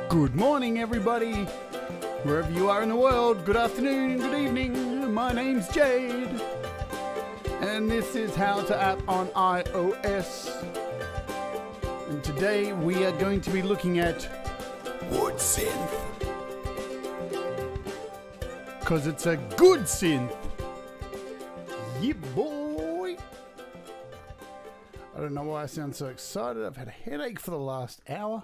Good morning, everybody. Wherever you are in the world, good afternoon, good evening. My name's Jade, and this is How to App on iOS. And today we are going to be looking at WoodSynth, because it's a good synth. Yeah, boy. I don't know why I sound so excited. I've had a headache for the last hour.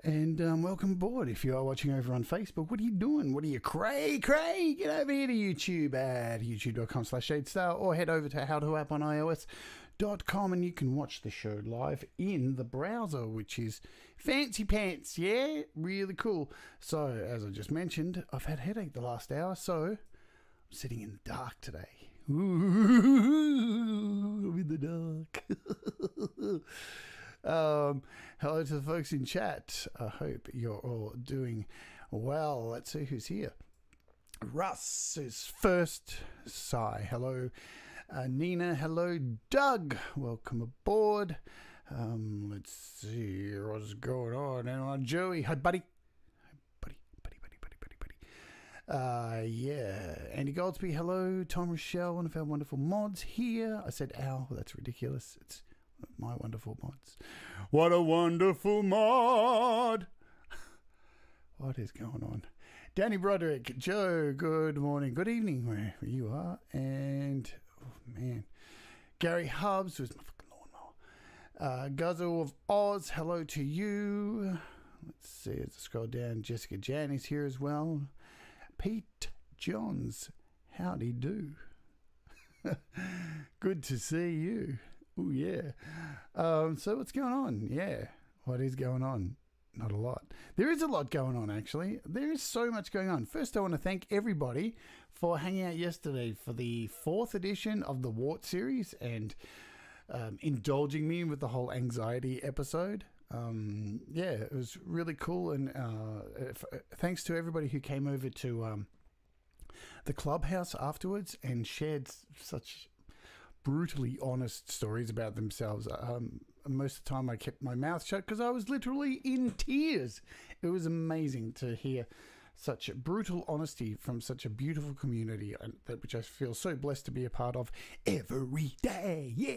And welcome aboard if you are watching over on Facebook. What are you doing? What are you cray? Get over here to YouTube at youtube.com/ShadeStarr, or head over to howtoapponIOS.com and you can watch the show live in the browser, which is fancy pants, yeah? Really cool. So, as I just mentioned, I've had a headache the last hour, so I'm sitting in the dark today. Ooh, I'm in the dark. Hello to the folks in chat. I hope you're all doing well. Let's see who's here. Russ is first. Sai, hello. Nina, hello. Doug, welcome aboard. Let's see what's going on. And Joey, hi buddy. Yeah. Andy Goldsby, hello. Tom Rochelle, one of our wonderful mods here. I said ow, that's ridiculous. It's my wonderful mods. What a wonderful mod. What is going on? Danny Broderick, Joe, good morning, good evening, wherever you are. And, oh man, Gary Hubbs, who's my fucking lawnmower. Guzzle of Oz, hello to you. Let's see, as I scroll down, Jessica Jan is here as well. Pete Johns, howdy do. Good to see you. Oh, yeah. So what's going on? Yeah. What is going on? Not a lot. There is a lot going on, actually. There is so much going on. First, I want to thank everybody for hanging out yesterday for the 4th edition of the Wart series and indulging me with the whole anxiety episode. Yeah, it was really cool. And thanks to everybody who came over to the Clubhouse afterwards and shared such brutally honest stories about themselves. Most of the time I kept my mouth shut because I was literally in tears. It was amazing to hear such brutal honesty from such a beautiful community, which I feel so blessed to be a part of every day. Yeah.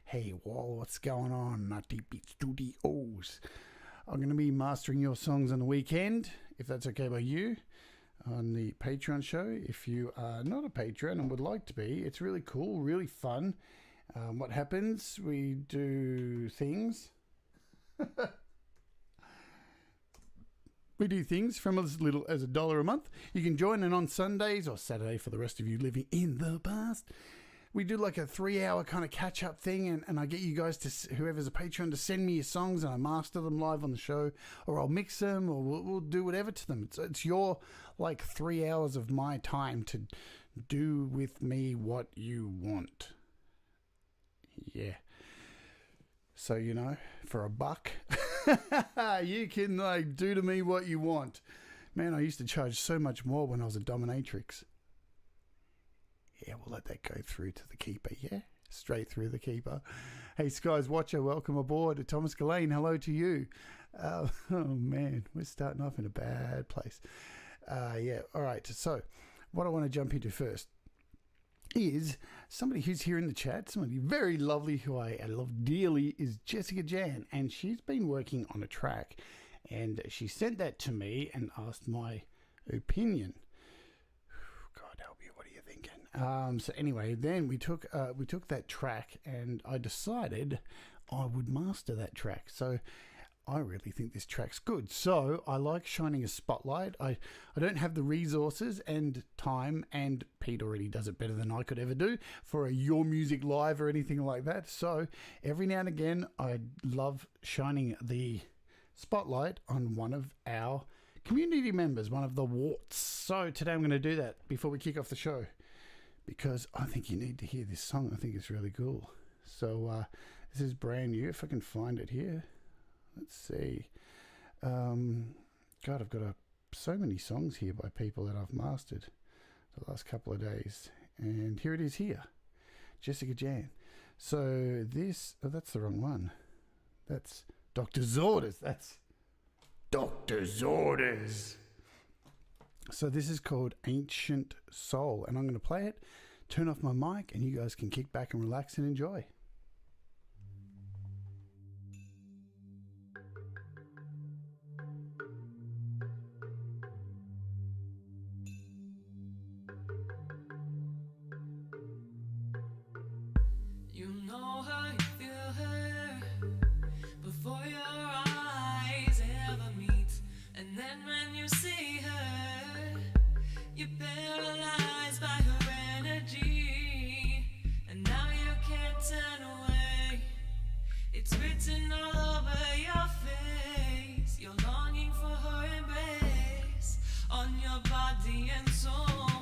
Hey, Wall, what's going on? Nutty Beat Studios. I'm going to be mastering your songs on the weekend, if that's okay by you, on the Patreon show. If you are not a patron and would like to be, it's really cool, really fun. What happens? We do things. We do things from as little as $1 a month. You can join in on Sundays or Saturday for the rest of you living in the past. We do like a 3-hour kind of catch-up thing, and I get you guys to, whoever's a patron, to send me your songs, and I master them live on the show, or I'll mix them, or we'll do whatever to them. It's your, like, 3 hours of my time to do with me what you want. Yeah. So, you know, for $1, you can, like, do to me what you want. Man, I used to charge so much more when I was a dominatrix. Yeah, we'll let that go through to the keeper, yeah? Straight through the keeper. Hey, Skies Watcher, welcome aboard. Thomas Gillane, hello to you. Oh, man, we're starting off in a bad place. Yeah, all right. So what I want to jump into first is somebody who's here in the chat, somebody very lovely who I love dearly, is Jessica Jan, and she's been working on a track, and she sent that to me and asked my opinion. God help you, what are you thinking? So anyway, then we took that track, and I decided I would master that track. So I really think this track's good. So I like shining a spotlight. I don't have the resources and time, and Pete already does it better than I could ever do for a Your Music Live or anything like that. So every now and again, I love shining the spotlight on one of our community members, one of the Warts. So today I'm going to do that before we kick off the show, because I think you need to hear this song. I think it's really cool. So this is brand new, if I can find it here. Let's see. God, I've got so many songs here by people that I've mastered the last couple of days. And here it is here. Jessica Jan. So this, oh, that's the wrong one. That's Doctor's orders. That's Doctor's orders. So this is called Ancient Soul, and I'm going to play it, turn off my mic, and you guys can kick back and relax and enjoy. You know how you feel her before your eyes ever meet, and then when you see her, you're paralyzed by her energy, and now you can't turn away. It's written all over your face. You're longing for her embrace on your body and soul.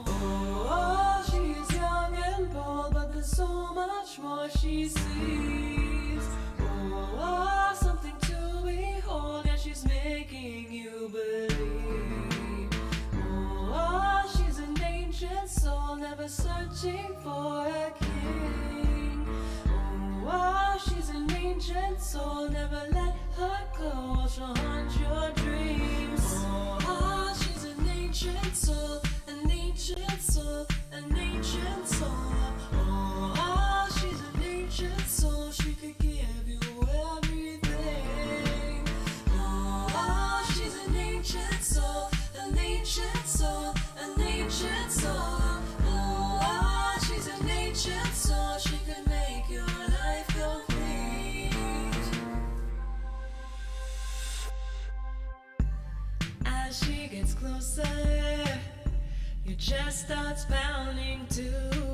Oh, she's young and bold, but there's so much more she sees. Oh, something to behold, and she's making you believe. Oh, she's an ancient soul, never searching for a king. Oh, she's an ancient soul, never let her go, she'll haunt your dreams. Oh, she's an ancient soul, an ancient soul, an ancient soul. Oh, she's an ancient soul, she could give you everything. Oh, she's an ancient soul, an ancient soul, an ancient soul. Oh, she's an ancient soul, she could make your life complete. As she gets closer, your chest starts pounding to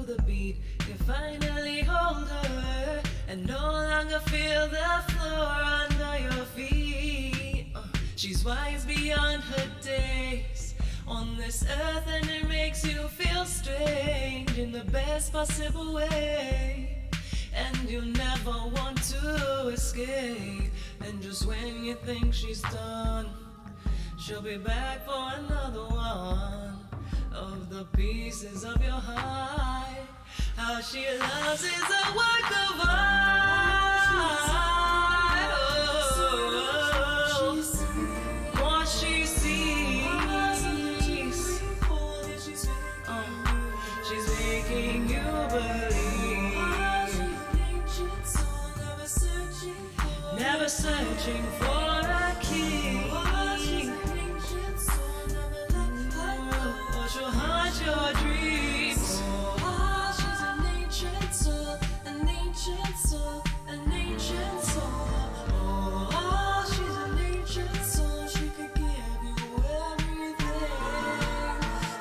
the beat. You finally hold her and no longer feel the floor under your feet. She's wise beyond her days on this earth, and it makes you feel strange in the best possible way. And you never want to escape. And just when you think she's done, she'll be back for another one of the pieces of your heart. How she loves is a work of art. What she sees, she's making you believe. Never searching for a king. She'll haunt your dreams. Oh, she's an ancient soul, an ancient soul, an ancient soul. Oh, she's an ancient soul, she could give you everything.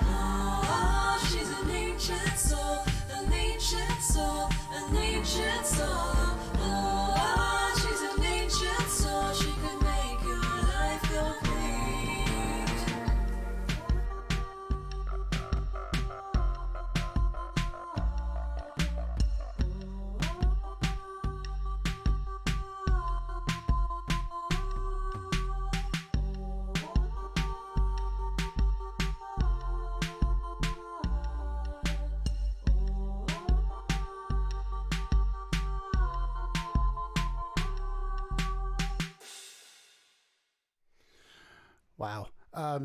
Oh, she's an ancient soul, an ancient soul, an ancient soul. Oh, she's an ancient soul, she could make your life complete. Wow.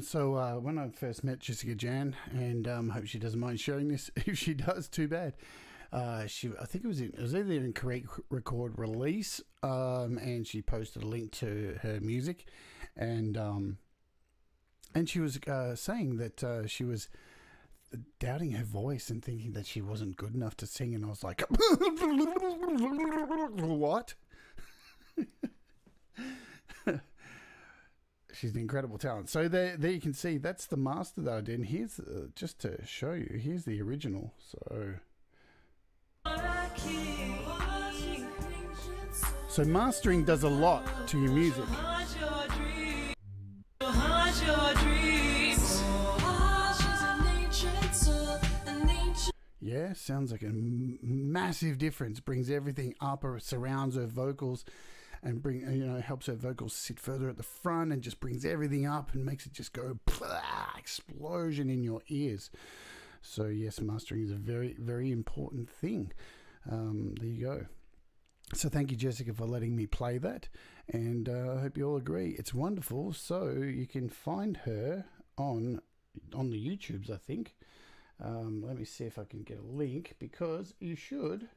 So when I first met Jessica Jan, and hope she doesn't mind sharing this. If she does, too bad. I think it was either in Correct Record Release, and she posted a link to her music, and she was saying that she was doubting her voice and thinking that she wasn't good enough to sing, and I was like, what? She's an incredible talent. So there you can see, that's the master that I did. And here's, just to show you, here's the original. So mastering does a lot to your music. Yeah, sounds like a massive difference. Brings everything up, or surrounds her vocals, and helps her vocals sit further at the front, and just brings everything up and makes it just go explosion in your ears. So yes, mastering is a very, very important thing. There you go. So thank you, Jessica, for letting me play that. And I hope you all agree. It's wonderful. So you can find her on the YouTubes, I think. Let me see if I can get a link, because you should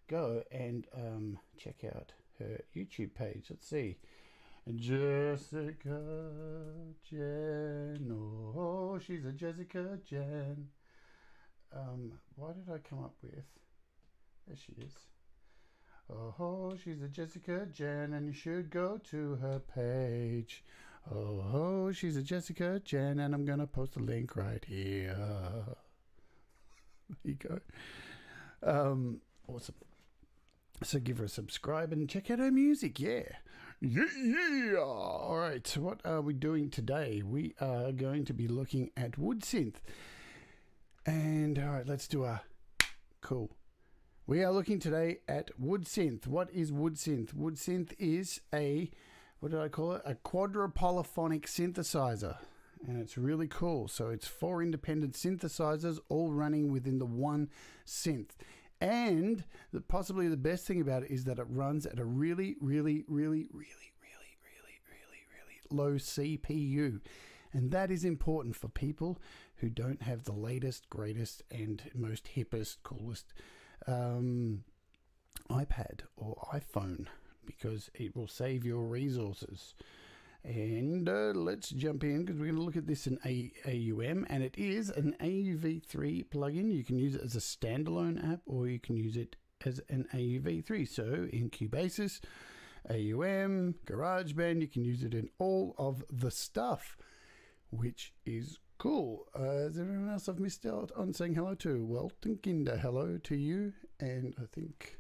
go and check out her YouTube page. Let's see. Jessica Jen. Oh, she's a Jessica Jen. Why did I come up with? There she is. Oh, she's a Jessica Jen, and you should go to her page. Oh, she's a Jessica Jen, and I'm gonna post a link right here. There you go. Awesome. So give her a subscribe and check out her music. Yeah. All right. So what are we doing today? We are going to be looking at WoodSynth. And all right, let's do a cool. We are looking today at WoodSynth. What is WoodSynth? WoodSynth is what did I call it? A QuadraPolyphonic synthesizer. And it's really cool. So it's 4 independent synthesizers all running within the one synth. And possibly the best thing about it is that it runs at a really low CPU. And that is important for people who don't have the latest, greatest, and most hippest, coolest iPad or iPhone, because it will save your resources. And let's jump in, because we're going to look at this in AUM, and it is an AUv3 plugin. You can use it as a standalone app, or you can use it as an AUv3. So in Cubase, AUM, GarageBand, you can use it in all of the stuff, which is cool. Is there anyone else I've missed out on saying hello to? Well, Tinkinder, hello to you. And I think,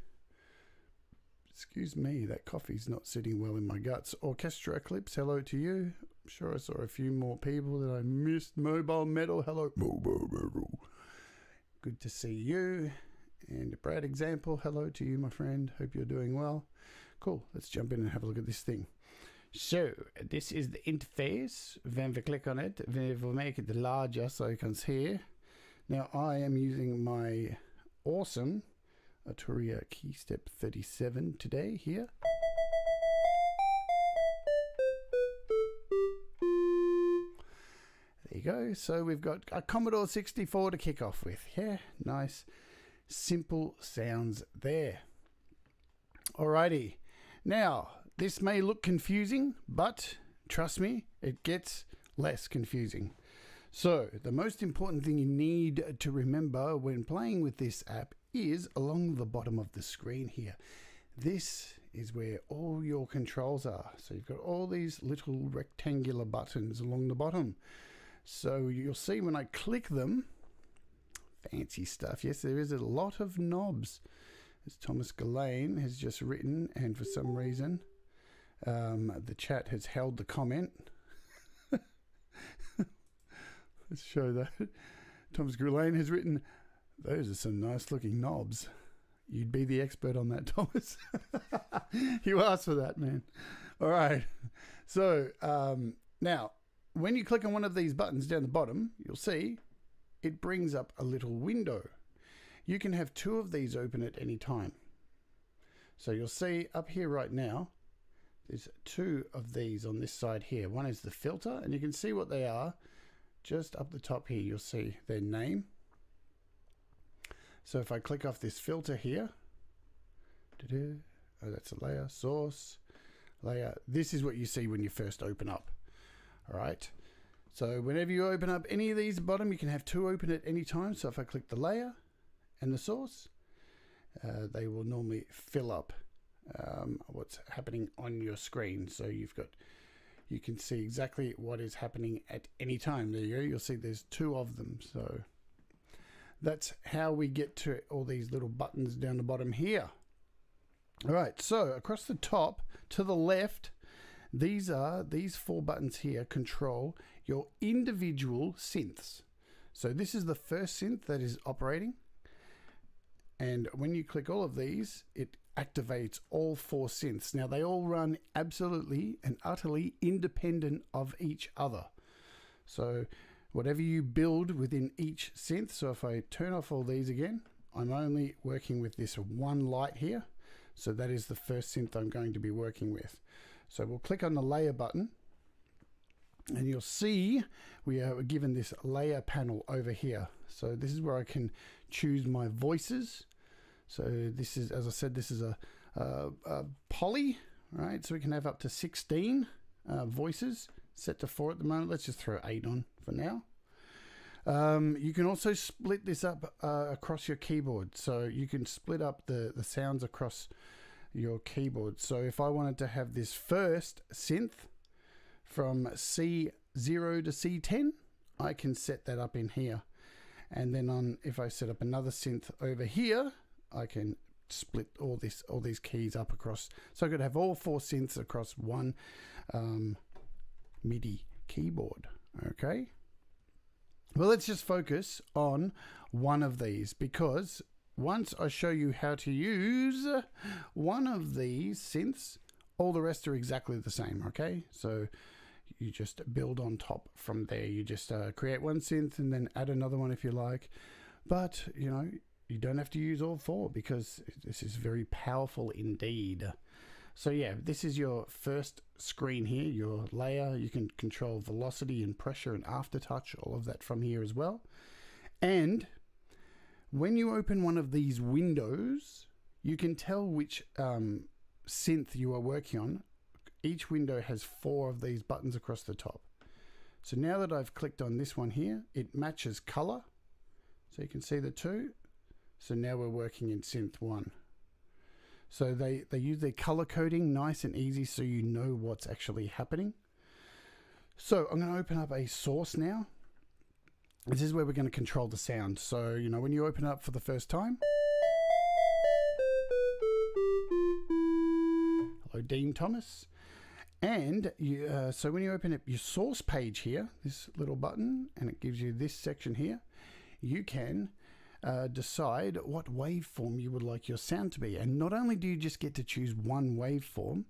excuse me, that coffee's not sitting well in my guts. Orchestra Eclipse, hello to you. I'm sure I saw a few more people that I missed. Mobile Metal, hello. Mobile Metal. Good to see you. And Brad Example, hello to you, my friend. Hope you're doing well. Cool. Let's jump in and have a look at this thing. So, this is the interface. When we click on it, we will make it larger so you can see. Now, I am using my awesome Arturia Keystep 37 today here. There you go. So we've got a Commodore 64 to kick off with. Yeah, nice, simple sounds there. Alrighty. Now, this may look confusing, but trust me, it gets less confusing. So, the most important thing you need to remember when playing with this app is along the bottom of the screen here. This is where all your controls are. So you've got all these little rectangular buttons along the bottom. So you'll see when I click them, fancy stuff. Yes, there is a lot of knobs, as Thomas Gillane has just written, and for some reason the chat has held the comment. Let's show that. Thomas Gillane has written, those are some nice looking knobs. You'd be the expert on that, Thomas. You asked for that, man. All right. So now, when you click on one of these buttons down the bottom, you'll see it brings up a little window. You can have 2 of these open at any time. So you'll see up here right now, there's 2 of these on this side here. One is the filter, and you can see what they are. Just up the top here, you'll see their name. So if I click off this filter here, oh, that's a layer, source, layer. This is what you see when you first open up. All right. So whenever you open up any of these at the bottom, you can have 2 open at any time. So if I click the layer and the source, they will normally fill up what's happening on your screen. So you can see exactly what is happening at any time. There you go. You'll see there's 2 of them. So that's how we get to all these little buttons down the bottom here. All right, so across the top to the left, these 4 buttons here control your individual synths. So this is the first synth that is operating. And when you click all of these, it activates all 4 synths. Now they all run absolutely and utterly independent of each other. So whatever you build within each synth, so if I turn off all these again, I'm only working with this one light here. So that is the first synth I'm going to be working with. So we'll click on the layer button, and you'll see we are given this layer panel over here. So this is where I can choose my voices. So this is, as I said, this is a poly, right? So we can have up to 16 voices, set to 4 at the moment. Let's just throw 8 on for now. You can also split this up across your keyboard. So you can split up the sounds across your keyboard. So if I wanted to have this first synth from C0 to C10, I can set that up in here. And then if I set up another synth over here, I can split all these keys up across. So I could have all 4 synths across one MIDI keyboard. Okay. Well, let's just focus on one of these, because once I show you how to use one of these synths, all the rest are exactly the same. Okay. So you just build on top from there. You just create one synth and then add another one if you like. But, you know, you don't have to use all 4 because this is very powerful indeed. So yeah, this is your first screen here, your layer. You can control velocity and pressure and aftertouch, all of that from here as well. And when you open one of these windows, you can tell which synth you are working on. Each window has 4 of these buttons across the top. So now that I've clicked on this one here, it matches color. So you can see the 2. So now we're working in synth 1. So they use their color coding nice and easy so you know what's actually happening. So I'm going to open up a source now. This is where we're going to control the sound. So, you know, when you open up for the first time. Hello, Dean Thomas. And so when you open up your source page here, this little button, and it gives you this section here, you can decide what waveform you would like your sound to be. And not only do you just get to choose one waveform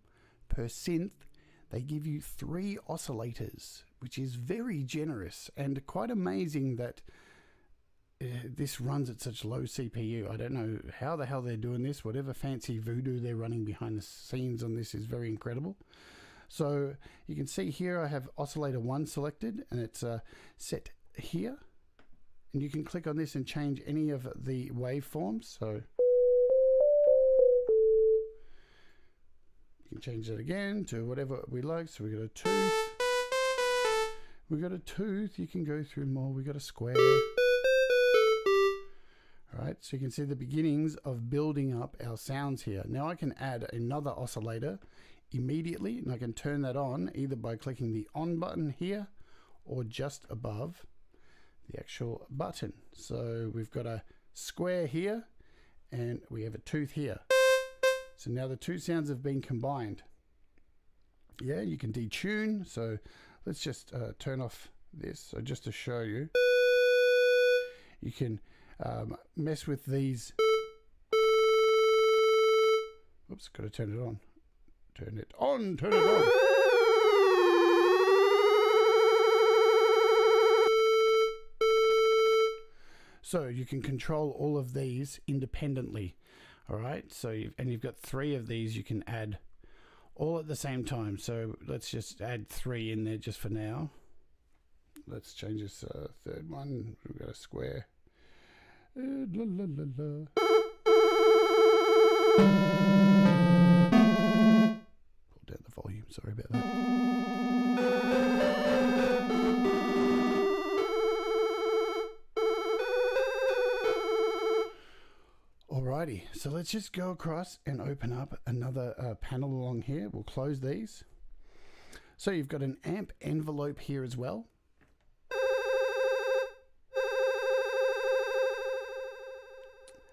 per synth, they give you 3 oscillators, which is very generous and quite amazing that this runs at such low CPU. I don't know how the hell they're doing this. Whatever fancy voodoo they're running behind the scenes on this is very incredible. So you can see here I have oscillator 1 selected, and it's set here. And you can click on this and change any of the waveforms. So you can change that again to whatever we like. So we got a tooth. We got a tooth. You can go through more. We got a square. All right. So you can see the beginnings of building up our sounds here. Now I can add another oscillator immediately, and I can turn that on either by clicking the on button here or just above the actual button. So we've got a square here and we have a tooth here. So now the 2 sounds have been combined. Yeah, you can detune. So let's just turn off this. So just to show you, you can mess with these. Oops, got to turn it on. Turn it on, turn it on. So you can control all of these independently. All right. So you've got 3 of these you can add all at the same time. So let's just add 3 in there just for now. Let's change this third one. We've got a square. La, la, la, la. Pull down the volume. Sorry about that. Alrighty, so let's just go across and open up another panel along here. We'll close these. So you've got an amp envelope here as well.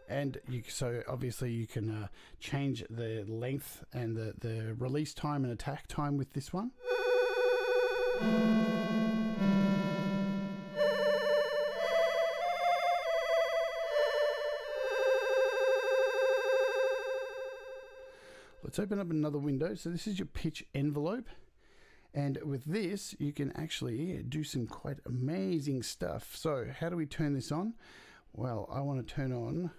And so obviously you can change the length and the release time and attack time with this one. Let's open up another window. So this is your pitch envelope. And with this, you can actually do some quite amazing stuff. So how do we turn this on? Well, I want to turn on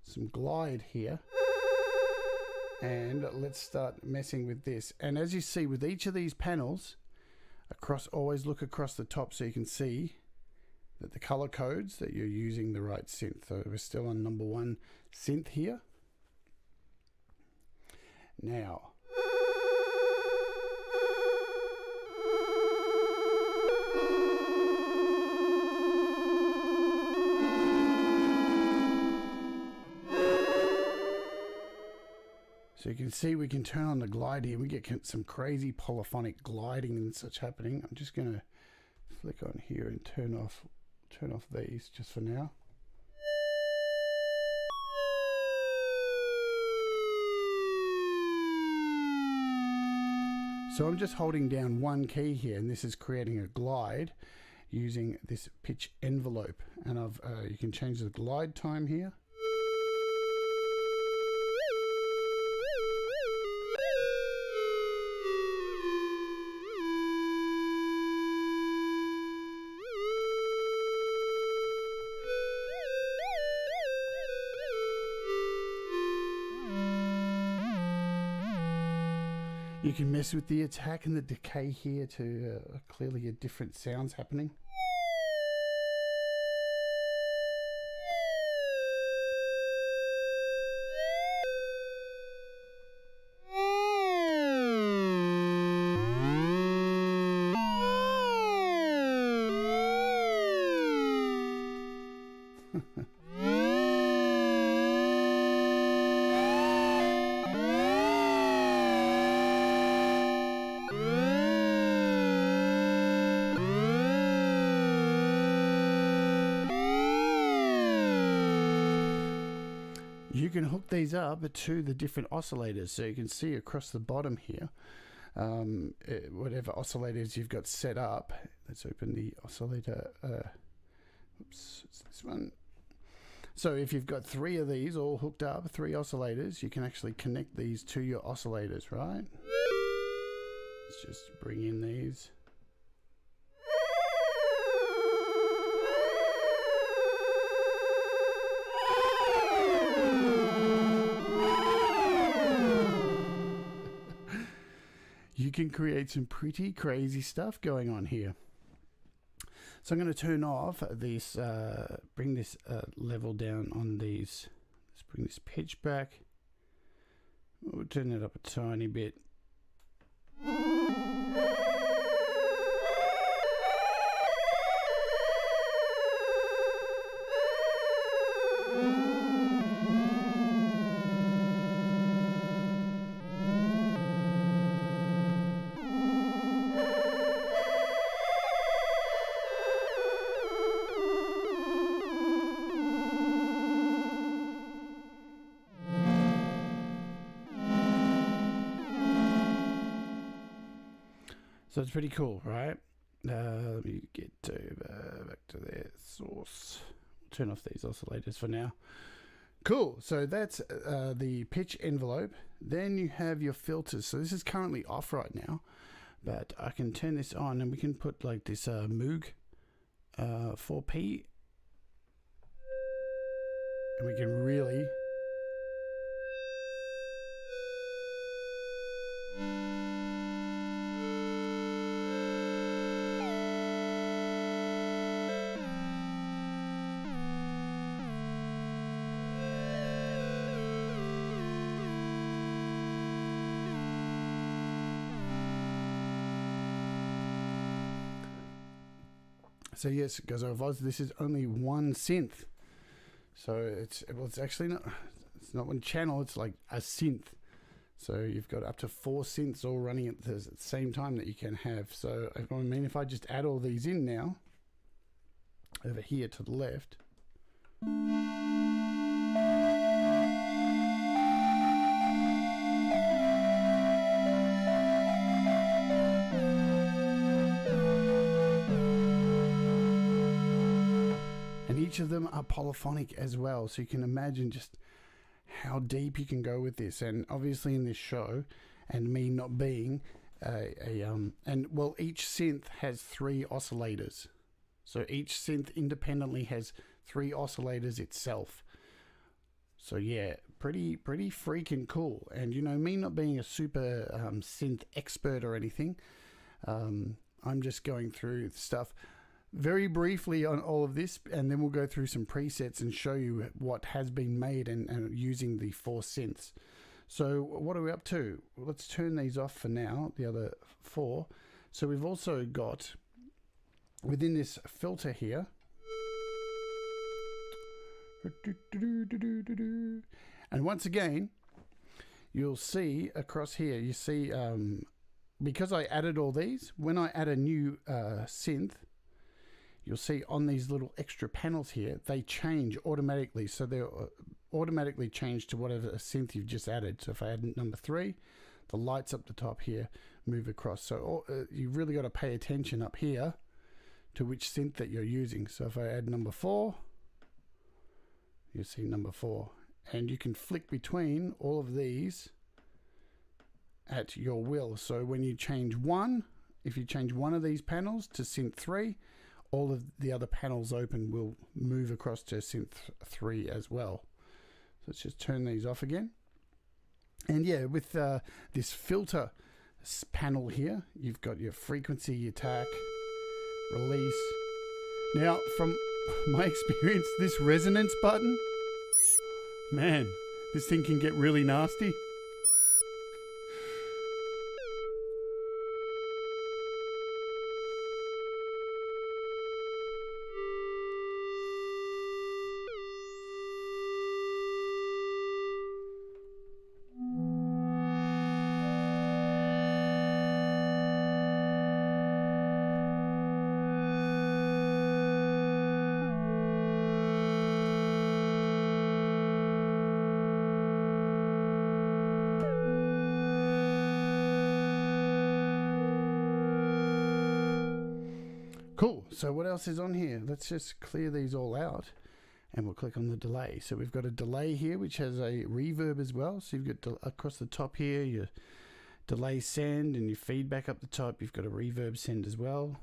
some glide here. And let's start messing with this. And as you see with each of these panels, always look across the top so you can see that the color codes that you're using the right synth. So we're still on number 1 synth here. Now, so you can see we can turn on the glide here. We get some crazy polyphonic gliding and such happening. I'm just going to flick on here and turn off these just for now. So I'm just holding down one key here, and this is creating a glide using this pitch envelope. And you can change the glide time here. You can mess with the attack and the decay here to clearly get different sounds happening. You can hook these up to the different oscillators, so you can see across the bottom here whatever oscillators you've got set up. Let's open the oscillator. Oops, it's this one. So if you've got 3 of these all hooked up, 3 oscillators, you can actually connect these to your oscillators, right? Let's just bring in these. You can create some pretty crazy stuff going on here. So I'm going to turn off this, bring this level down on these. Let's bring this pitch back. We'll turn it up a tiny bit. So it's pretty cool, right? Let me get back to their source. Turn off these oscillators for now. Cool. So that's the pitch envelope. Then you have your filters. So this is currently off right now, but I can turn this on and we can put like this Moog 4P, and we can really So yes, because this is only one synth, so it's actually not. It's not one channel. It's like a synth. So you've got up to 4 synths all running at the same time that you can have. So I mean, if I just add all these in now, over here to the left. Each of them are polyphonic as well, so you can imagine just how deep you can go with this. And obviously in this show, and me not being each synth has 3 oscillators. So each synth independently has 3 oscillators itself. So yeah, pretty freaking cool. And you know, me not being a super synth expert or anything, I'm just going through stuff very briefly on all of this, and then we'll go through some presets and show you what has been made and using the 4 synths. So what are we up to? Let's turn these off for now, the other 4. So we've also got within this filter here, and once again you'll see across here, you see because I added all these, when I add a new synth, you'll see on these little extra panels here, they change automatically. So they're automatically change to whatever synth you've just added. So if I add number 3, the lights up the top here move across. So you've really got to pay attention up here to which synth that you're using. So if I add number 4, you see number 4. And you can flick between all of these at your will. So when you change one, if you change one of these panels to synth 3, all of the other panels open will move across to synth 3 as well. So let's just turn these off again. And yeah, with this filter panel here, you've got your frequency, attack, release. Now, from my experience, this resonance button, man, this thing can get really nasty. Cool. So what else is on here? Let's just clear these all out and we'll click on the delay. So we've got a delay here which has a reverb as well. So you've got across the top here your delay send and your feedback up the top. You've got a reverb send as well.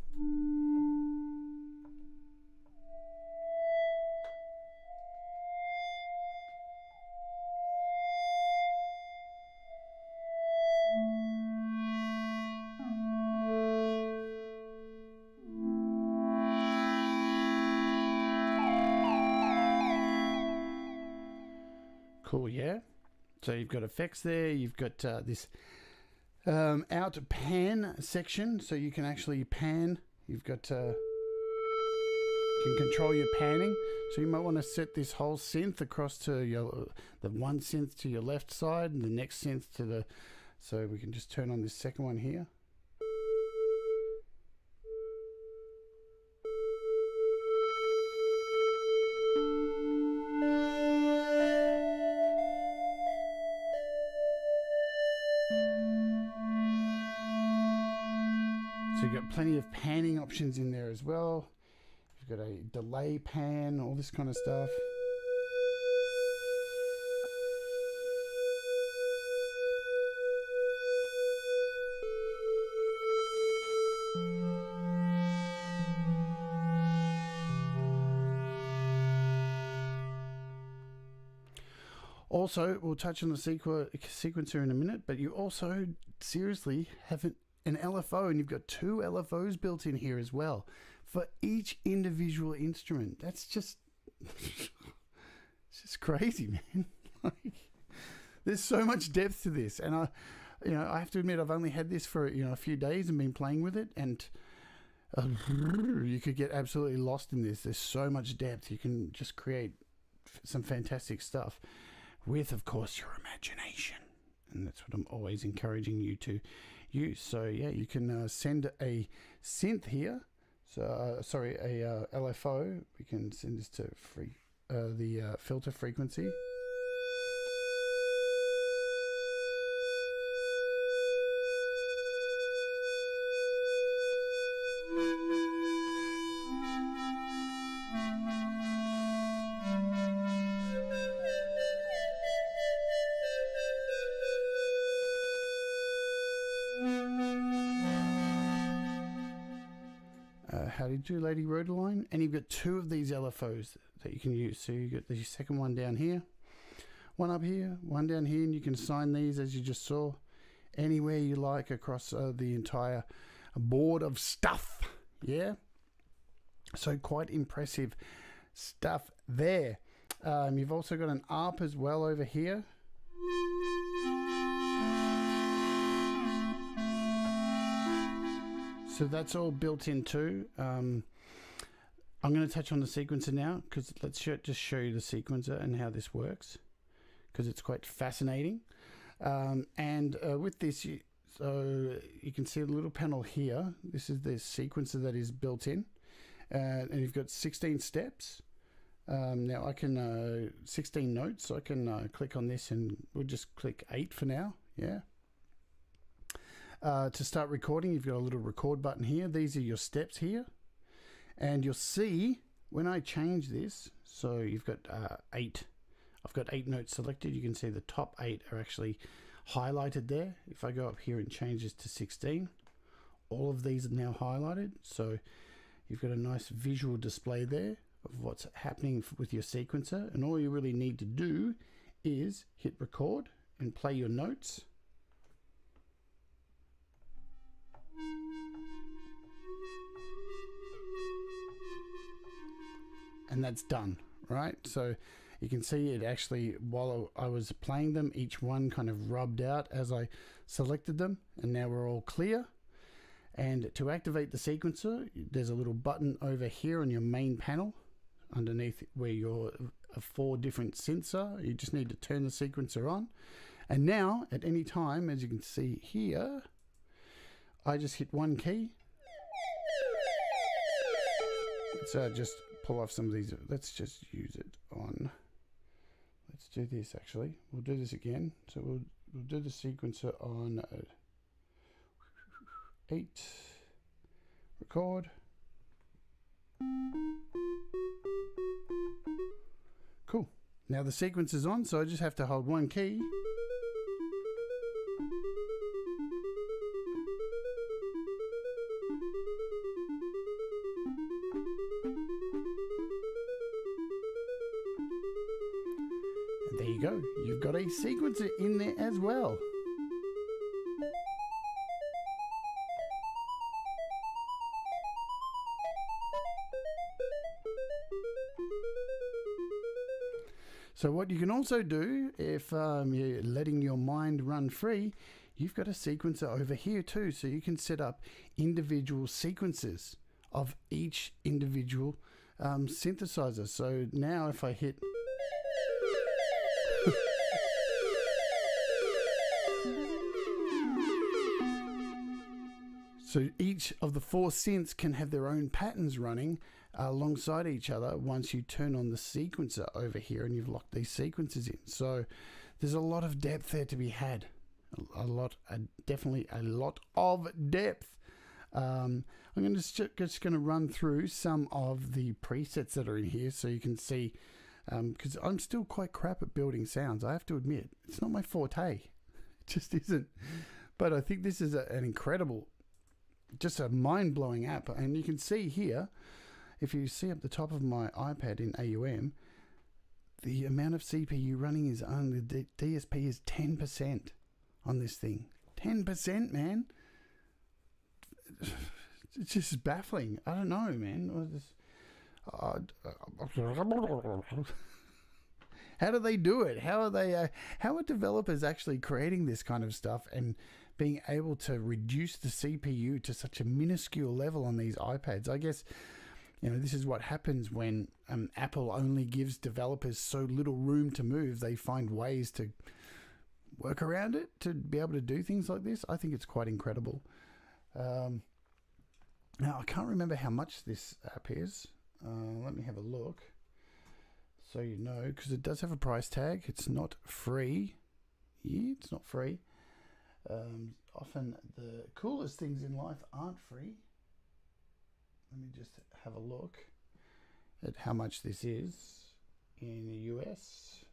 Cool, yeah. So you've got effects there. You've got this out pan section, so you can actually pan. You've got you can control your panning. So you might want to set this whole synth across to the one synth to your left side and the next synth to the. So we can just turn on this second one here. So you've got plenty of panning options in there as well. You've got a delay pan, all this kind of stuff. Also, we'll touch on the sequencer in a minute, but you also seriously have an LFO, and you've got 2 LFOs built in here as well for each individual instrument. That's just it's just crazy, man. Like, there's so much depth to this, and I have to admit I've only had this for a few days and been playing with it, and you could get absolutely lost in this. There's so much depth. You can just create some fantastic stuff with, of course, your imagination, and that's what I'm always encouraging you to use. So yeah, you can send a synth here. So sorry, a LFO. We can send this to the filter frequency. How do you do, Lady Rodaline? And you've got 2 of these LFOs that you can use. So you get the second one down here. one up here, one down here, and you can assign these, as you just saw, anywhere you like across the entire board of stuff. Yeah, so quite impressive stuff there. You've also got an ARP as well over here. So that's all built in too. I'm going to touch on the sequencer now, because let's just show you the sequencer and how this works, because it's quite fascinating. With this, so you can see a little panel here. This is the sequencer that is built in, and you've got 16 steps. Now I can 16 notes. So I can click on this, and we'll just click 8 for now. Yeah. To start recording, you've got a little record button here. These are your steps here. And you'll see when I change this, so you've got 8. I've got 8 notes selected. You can see the top 8 are actually highlighted there. If I go up here and change this to 16, all of these are now highlighted. So you've got a nice visual display there of what's happening with your sequencer. And all you really need to do is hit record and play your notes. And that's done, right? So you can see it actually, while I was playing them, each one kind of rubbed out as I selected them, and now we're all clear. And to activate the sequencer, there's a little button over here on your main panel underneath where your 4 different synths are. You just need to turn the sequencer on. And now, at any time, as you can see here, I just hit one key. So just pull off some of these. Let's just use it on. Let's do this actually. We'll do this again. So we'll do the sequencer on 8. Record. Cool. Now the sequence is on, so I just have to hold one key. There you go. You've got a sequencer in there as well. So what you can also do, if you're letting your mind run free, you've got a sequencer over here too. So you can set up individual sequences of each individual synthesizer. So now if I hit... So each of the 4 synths can have their own patterns running alongside each other once you turn on the sequencer over here and you've locked these sequences in. So there's a lot of depth there to be had. Definitely a lot of depth. I'm just going to run through some of the presets that are in here so you can see, because I'm still quite crap at building sounds. I have to admit, it's not my forte. It just isn't. But I think this is an incredible, just a mind-blowing app. And you can see here, if you see up the top of my iPad in AUM, the amount of CPU running is only, the DSP is 10% on this thing. 10%, man. It's just baffling. I don't know, man. How do they do it? How are developers actually creating this kind of stuff and being able to reduce the CPU to such a minuscule level on these iPads? I guess, this is what happens when Apple only gives developers so little room to move. They find ways to work around it to be able to do things like this. I think it's quite incredible. Now, I can't remember how much this app is. Let me have a look so you know, because it does have a price tag. It's not free. Yeah, it's not free. Often the coolest things in life aren't free. Let me just have a look at how much this is in the US,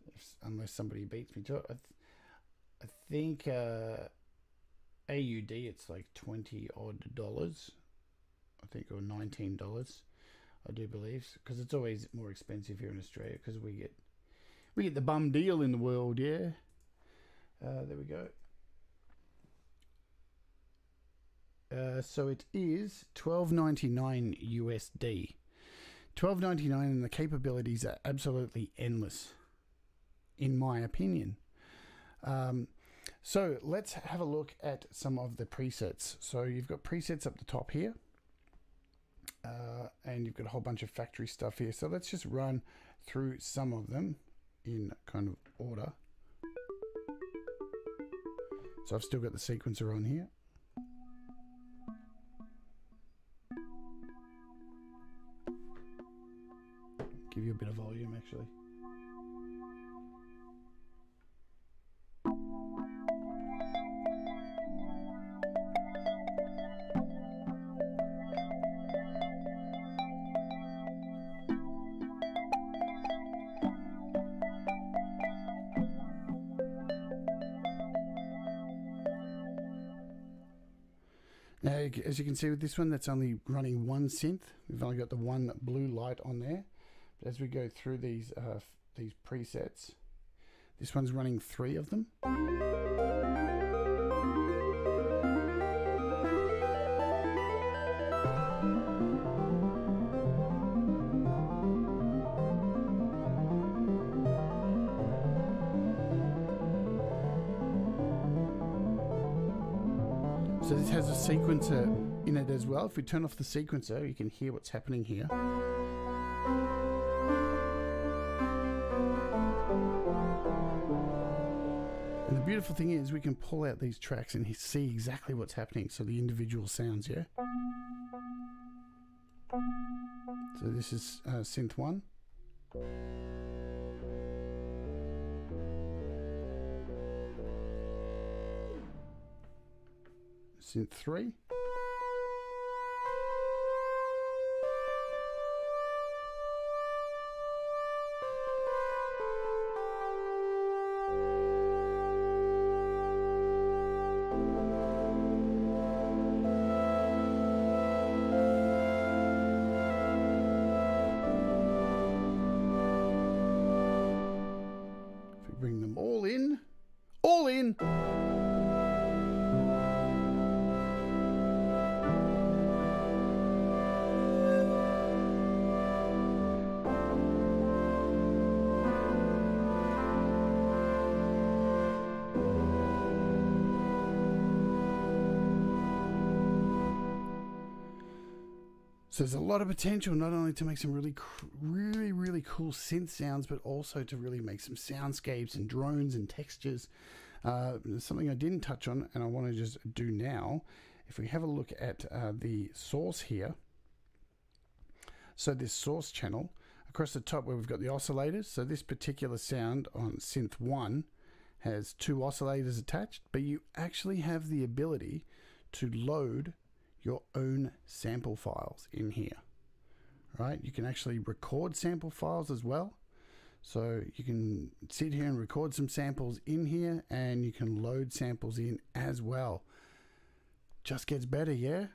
unless somebody beats me to it. I think AUD, it's like $20 odd, I think, or $19, I do believe, because it's always more expensive here in Australia, because we We get the bum deal in the world, yeah. There we go. So it is $12.99 USD. $12.99, and the capabilities are absolutely endless, in my opinion. So let's have a look at some of the presets. So you've got presets up the top here, and you've got a whole bunch of factory stuff here. So let's just run through some of them in kind of order. So I've still got the sequencer on here. Give you a bit of volume actually. Now, as you can see with this one, that's only running one synth. We've only got the one blue light on there. But as we go through these presets, this one's running 3 of them. So this has a sequencer in it as well. If we turn off the sequencer, you can hear what's happening here. And the beautiful thing is we can pull out these tracks and see exactly what's happening. So the individual sounds, yeah? So this is synth 1. Synth 3. If we bring them all in, So there's a lot of potential, not only to make some really cool synth sounds, but also to really make some soundscapes and drones and textures. Something I didn't touch on, and I want to just do now. If we have a look at the source here, so this source channel, across the top where we've got the oscillators, so this particular sound on synth 1 has 2 oscillators attached, but you actually have the ability to load your own sample files in here, right? You can actually record sample files as well. So you can sit here and record some samples in here, and you can load samples in as well. Just gets better, yeah?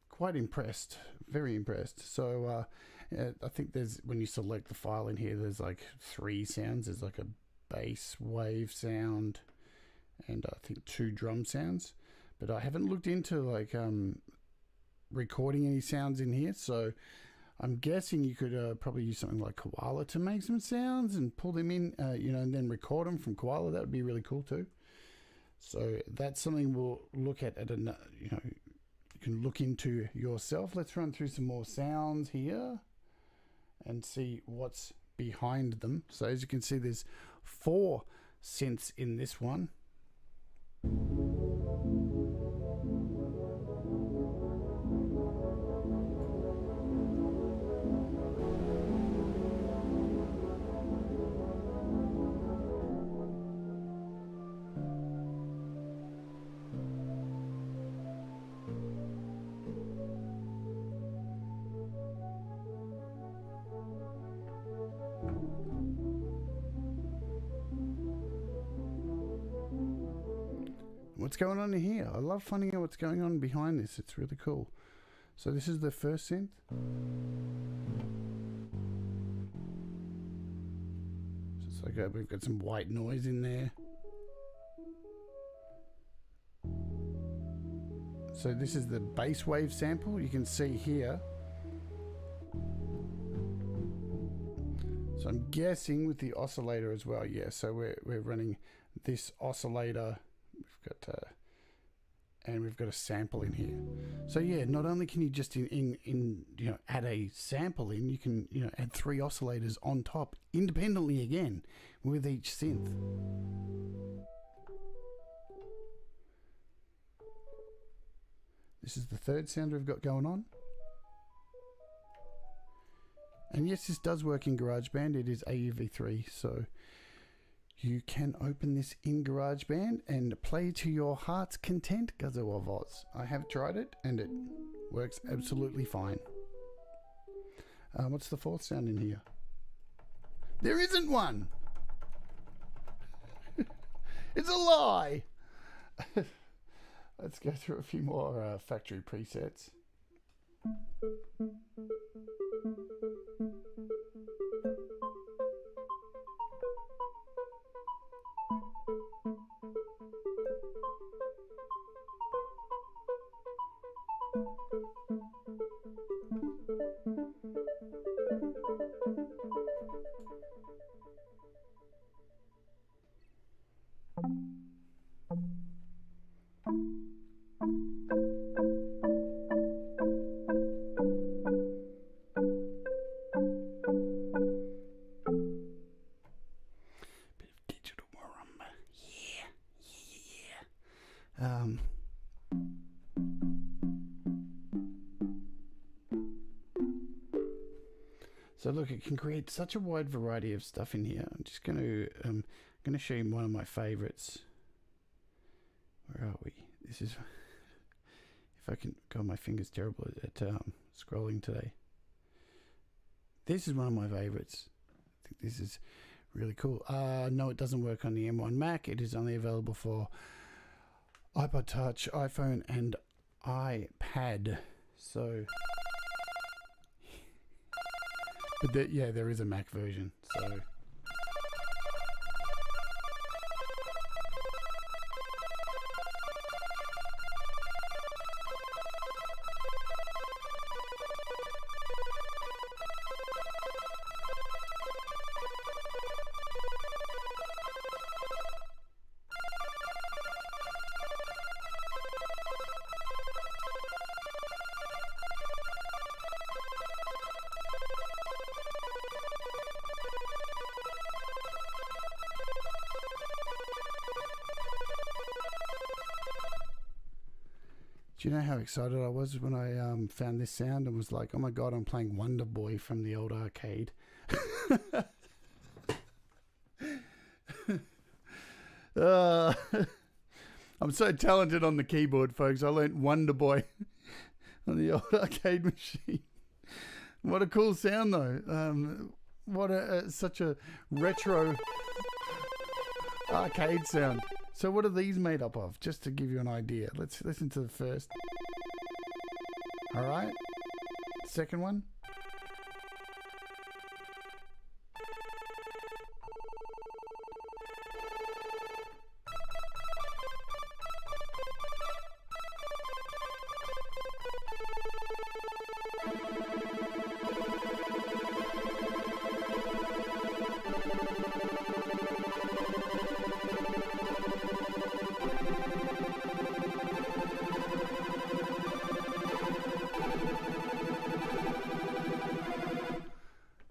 Quite impressed, very impressed. So I think there's, when you select the file in here, there's like 3 sounds. There's like a bass wave sound and I think 2 drum sounds. But I haven't looked into like recording any sounds in here, so I'm guessing you could probably use something like Koala to make some sounds and pull them in, and then record them from Koala. That would be really cool too. So that's something we'll look at you can look into yourself. Let's run through some more sounds here and see what's behind them. So as you can see, there's 4 synths in this one. What's going on in here? I love finding out what's going on behind this. It's really cool. So this is the first synth. So it's So we've got some white noise in there. So this is the bass wave sample. You can see here. So I'm guessing with the oscillator as well. Yeah, so we're running this oscillator. We've got a sample in here. So yeah, not only can you just add a sample in, you can add 3 oscillators on top independently again with each synth. This is the third sound we've got going on. And yes, this does work in GarageBand. It is AUv3, so you can open this in GarageBand and play to your heart's content, Guzzo of Oz. I have tried it and it works absolutely fine. What's the 4th sound in here? There isn't one! It's a lie! Let's go through a few more factory presets. So look, it can create such a wide variety of stuff in here. I'm just going to show you one of my favorites. Where are we? This is, if I can, God, my finger's terrible at scrolling today. This is one of my favorites. I think this is really cool. No, it doesn't work on the M1 Mac. It is only available for iPod Touch, iPhone, and iPad. So, but yeah, there is a Mac version. So. Do you know how excited I was when I found this sound and was like, oh my God, I'm playing Wonder Boy from the old arcade. I'm so talented on the keyboard, folks. I learnt Wonder Boy on the old arcade machine. What a cool sound, though. What such a retro arcade sound. So what are these made up of? Just to give you an idea. Let's listen to the first. All right. Second one.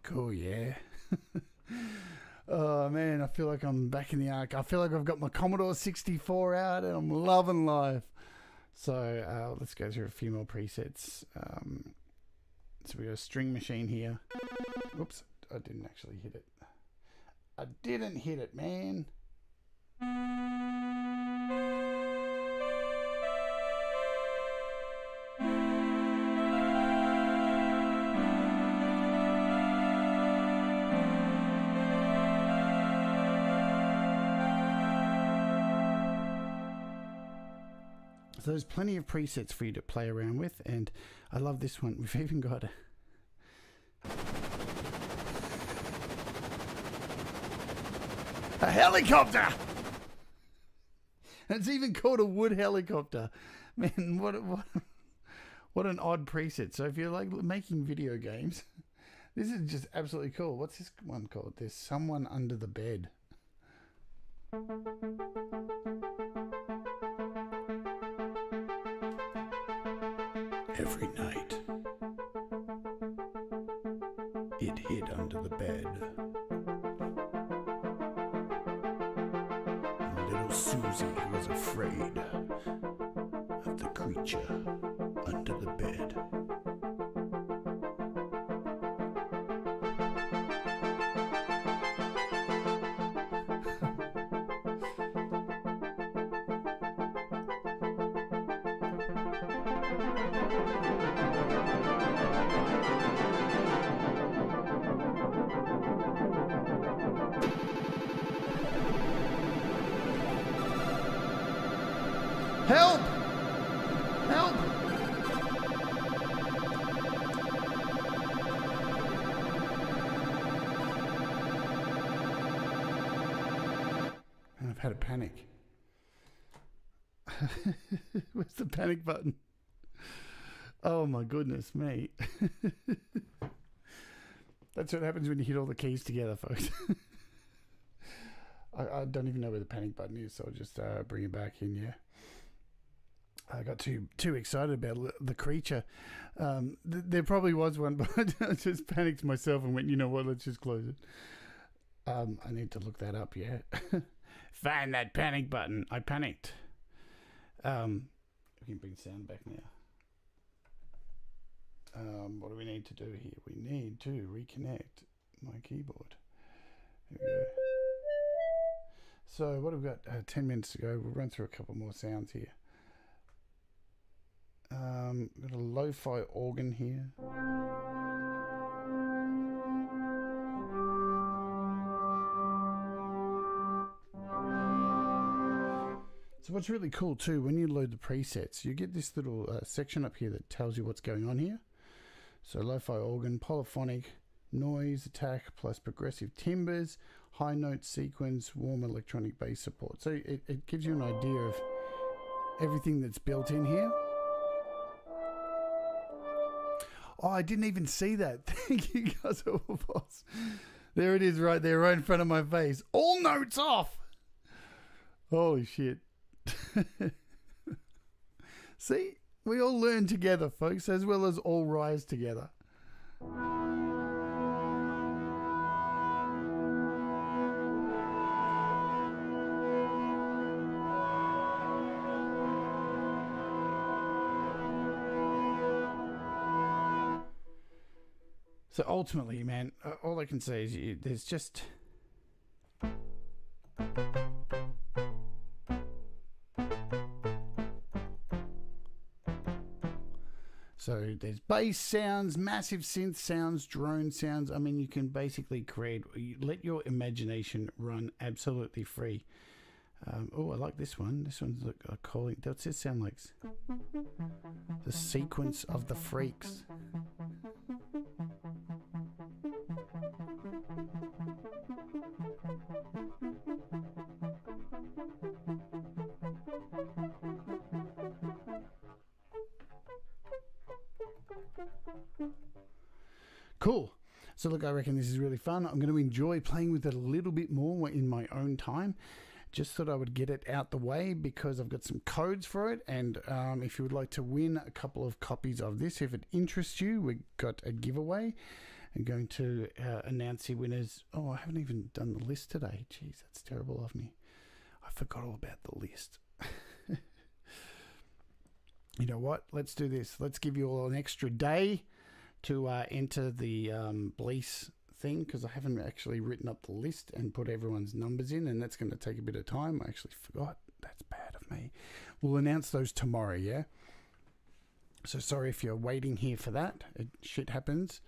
Cool, yeah. Oh man, I feel like I'm back in the arc. I feel like I've got my Commodore 64 out and I'm loving life. So let's go through a few more presets. So we got a string machine here. Oops, I didn't actually hit it. I didn't hit it, man. So there's plenty of presets for you to play around with, and I love this one. We've even got A helicopter! And it's even called a wood helicopter. Man, what an odd preset. So if you're like making video games, this is just absolutely cool. What's this one called? There's someone under the bed. Every night, it hid under the bed. Little Susie was afraid of the creature under the bed. Help! Help! I've had a panic. Where's the panic button? Oh my goodness me. That's what happens when you hit all the keys together, folks. I don't even know where the panic button is, so I'll just bring it back in, yeah. I got too excited about the creature. There probably was one, but I just panicked myself and went, you know what, let's just close it. I need to look that up, yeah. Find that panic button. I panicked. We can bring sound back now. What do we need to do here? We need to reconnect my keyboard. There we go. So what have we got? 10 minutes to go. We'll run through a couple more sounds here. Got a lo-fi organ here. So what's really cool too, when you load the presets, you get this little section up here that tells you what's going on here. So lo-fi organ, polyphonic, noise, attack, plus progressive timbres, high note sequence, warm electronic bass support. So it gives you an idea of everything that's built in here. Oh, I didn't even see that. Thank you guys, boss. There it is right there, right in front of my face. All notes off. Holy shit. See, we all learn together, folks, as well as all rise together. So ultimately, man, all I can say is there's just... So there's bass sounds, massive synth sounds, drone sounds. I mean, you can basically create... let your imagination run absolutely free. Oh, I like this one. This one's calling... What's this sound like? The sequence of the freaks. Cool. So look, I reckon this is really fun. I'm going to enjoy playing with it a little bit more in my own time. Just thought I would get it out the way because I've got some codes for it. And if you would like to win a couple of copies of this, if it interests you, we've got a giveaway. I'm going to announce the winners. Oh, I haven't even done the list today. Jeez, that's terrible of me. I forgot all about the list. You know what? Let's do this. Let's give you all an extra day to enter the BLEASS thing, because I haven't actually written up the list and put everyone's numbers in, and that's going to take a bit of time. I actually forgot. That's bad of me. We'll announce those tomorrow, yeah? So sorry if you're waiting here for that. Shit happens.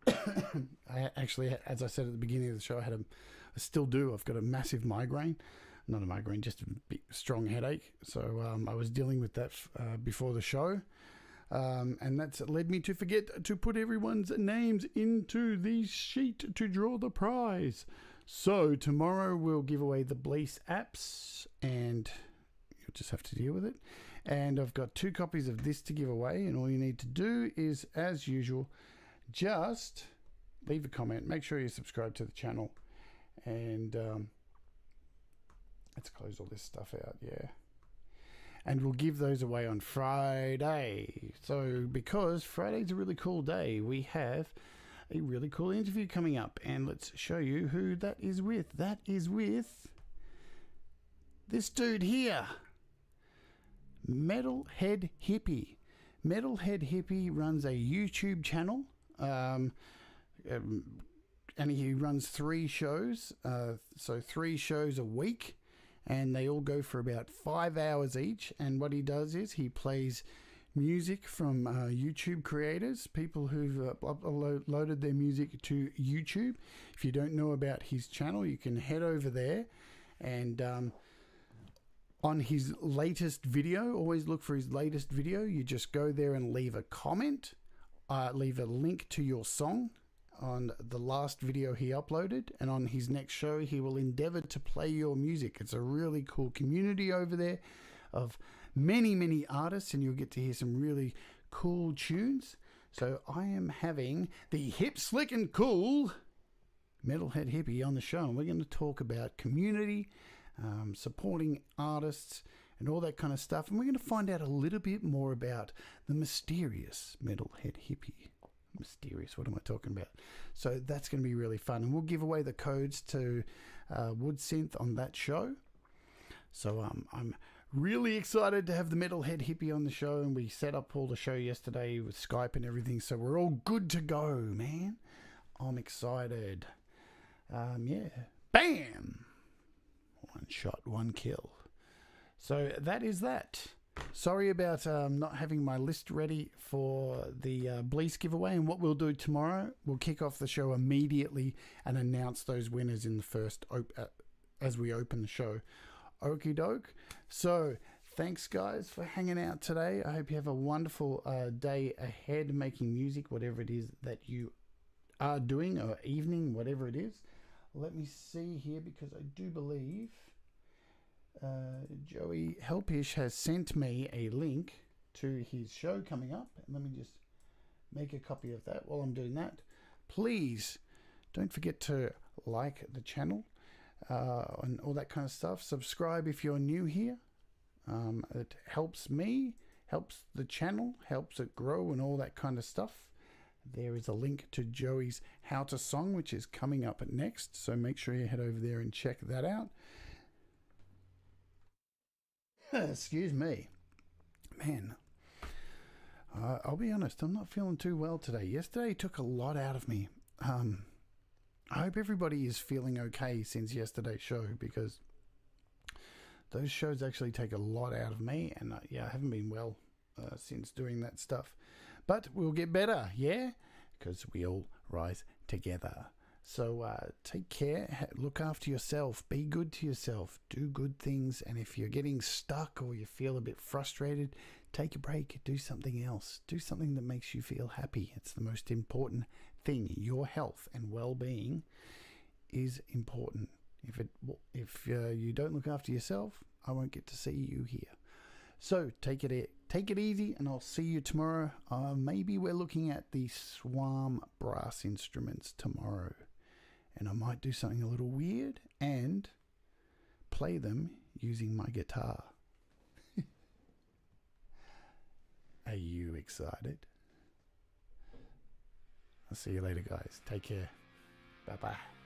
I actually, as I said at the beginning of the show, I still do. I've got a massive migraine. Not a migraine, just a big, strong headache. So I was dealing with that before the show. And that's led me to forget to put everyone's names into the sheet to draw the prize. So tomorrow we'll give away the BLEASS apps, and you'll just have to deal with it. And I've got 2 copies of this to give away, and all you need to do is, as usual, just leave a comment. Make sure you subscribe to the channel, and let's close all this stuff out. Yeah. And we'll give those away on Friday. So because Friday's a really cool day, we have a really cool interview coming up, and let's show you who that is with. That is with this dude here, Metalhead Hippie. Metalhead Hippie runs a YouTube channel, and he runs 3 shows, so 3 shows a week, and they all go for about 5 hours each. And what he does is he plays music from YouTube creators, people who've uploaded their music to YouTube. If you don't know about his channel, you can head over there, and on his latest video, always look for his latest video. You just go there and leave a comment, leave a link to your song on the last video he uploaded, and on his next show he will endeavor to play your music. It's a really cool community over there of many artists, and you'll get to hear some really cool tunes. So I am having the hip, slick and cool Metalhead Hippie on the show, and we're going to talk about community, supporting artists and all that kind of stuff, and we're going to find out a little bit more about the mysterious Metalhead Hippie. Mysterious, what am I talking about? So that's going to be really fun, and we'll give away the codes to WoodSynth on that show. So I'm really excited to have the Metalhead Hippie on the show, and we set up all the show yesterday with Skype and everything, so we're all good to go, man. I'm excited. Yeah, bam, 1 shot, 1 kill. So that is that. Sorry about not having my list ready for the BLEASS giveaway, and what we'll do tomorrow, we'll kick off the show immediately and announce those winners in the first as we open the show. Okie doke. So thanks guys for hanging out today. I hope you have a wonderful day ahead making music, whatever it is that you are doing, or evening, whatever it is. Let me see here, because I do believe Joey Helpish has sent me a link to his show coming up, and let me just make a copy of that. While I'm doing that, please don't forget to like the channel and all that kind of stuff. Subscribe if you're new here. It helps me, helps the channel, helps it grow and all that kind of stuff. There is a link to Joey's How to Song, which is coming up next, so make sure you head over there and check that out. Excuse me, man. I'll be honest, I'm not feeling too well today. Yesterday took a lot out of me. I hope everybody is feeling okay since yesterday's show, because those shows actually take a lot out of me, and yeah, I haven't been well since doing that stuff. But we'll get better, yeah? Because we all rise together. So take care, look after yourself, be good to yourself, do good things, and if you're getting stuck or you feel a bit frustrated, take a break, do something else, do something that makes you feel happy. It's the most important thing. Your health and well-being is important. If you don't look after yourself, I won't get to see you here. So take it easy, and I'll see you tomorrow. Maybe we're looking at the Swarm brass instruments tomorrow, and I might do something a little weird and play them using my guitar. Are you excited? I'll see you later, guys. Take care. Bye-bye.